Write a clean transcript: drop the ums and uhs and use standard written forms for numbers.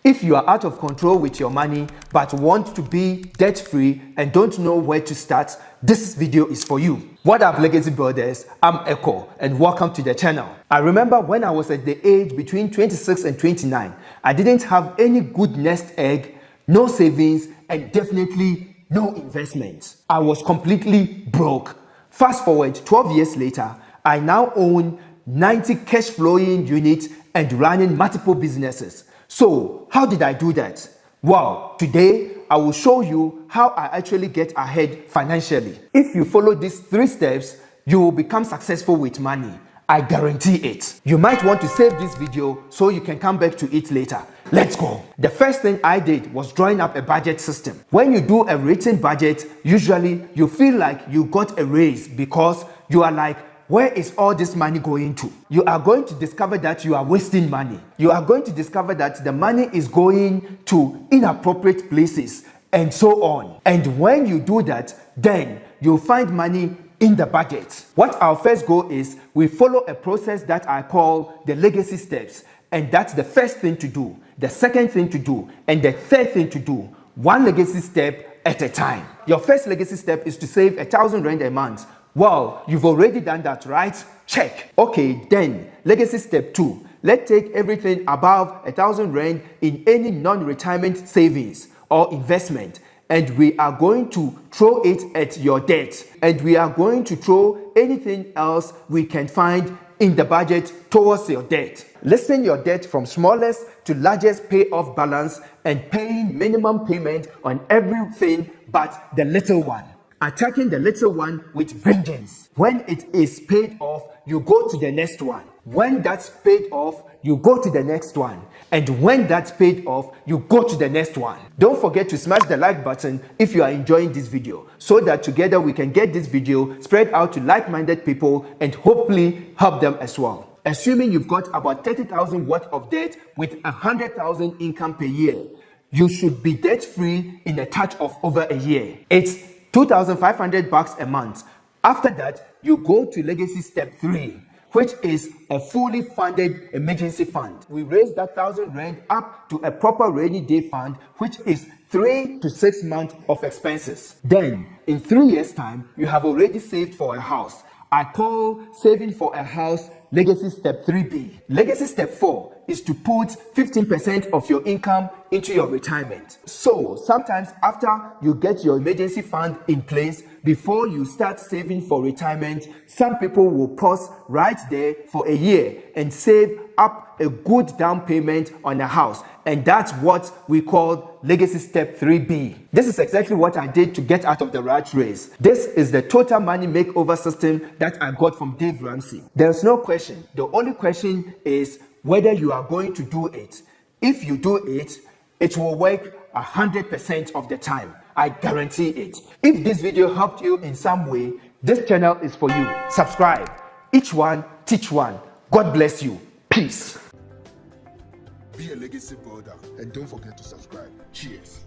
If you are out of control with your money but want to be debt-free and don't know where to start, this video is for you. What up, Legacy Builders? I'm Ekow and welcome to the channel. I remember when I was at the age between 26 and 29, I didn't have any good nest egg, no savings, and definitely no investments. I was completely broke. Fast forward 12 years later, I now own 90 cash flowing units and running multiple businesses. So how did I do that? Well, today I will show you how I actually get ahead financially. If you follow these 3 steps, you will become successful with money. I guarantee it. You might want to save this video so you can come back to it later. Let's go. The first thing I did was drawing up a budget system. When you do a written budget, usually you feel like you got a raise because you are like, where is all this money going to? You are going to discover that you are wasting money. You are going to discover that the money is going to inappropriate places and so on. And when you do that, then you'll find money in the budget. What our first goal is, we follow a process that I call the legacy steps. And that's the first thing to do, the second thing to do, and the third thing to do. One legacy step at a time. Your first legacy step is to save 1,000 Rand a month. Well, you've already done that, right? Check. Okay, then legacy step 2. Let's take everything above 1,000 Rand in any non-retirement savings or investment, and we are going to throw it at your debt, and we are going to throw anything else we can find in the budget towards your debt. Listing your debt from smallest to largest payoff balance and paying minimum payment on everything but the little one. Attacking the little one with vengeance. When it is paid off, you go to the next one. When that's paid off, you go to the next one. And when that's paid off, you go to the next one. Don't forget to smash the like button if you are enjoying this video, so that together we can get this video spread out to like-minded people and hopefully help them as well. Assuming you've got about 30,000 worth of debt with 100,000 income per year, you should be debt-free in a touch of over a year. It's 2,500 bucks a month. After that, you go to legacy step 3, which is a fully funded emergency fund. We raise that 1,000 Rand up to a proper rainy day fund, which is 3 to 6 months of expenses. Then, in 3 years' time, you have already saved for a house. I call saving for a house legacy step 3B. Legacy step 4 is to put 15% of your income into your retirement. So sometimes after you get your emergency fund in place, before you start saving for retirement, some people will pause right there for a year and save up a good down payment on a house. And that's what we call legacy step 3B. This is exactly what I did to get out of the rat race. This is the total money makeover system that I got from Dave Ramsey. There's no question. The only question is whether you are going to do it. If you do it, it will work 100% of the time. I guarantee it. If this video helped you in some way, this channel is for you. Subscribe. Each one, teach one. God bless you. Peace. Be a legacy builder and don't forget to subscribe. Cheers.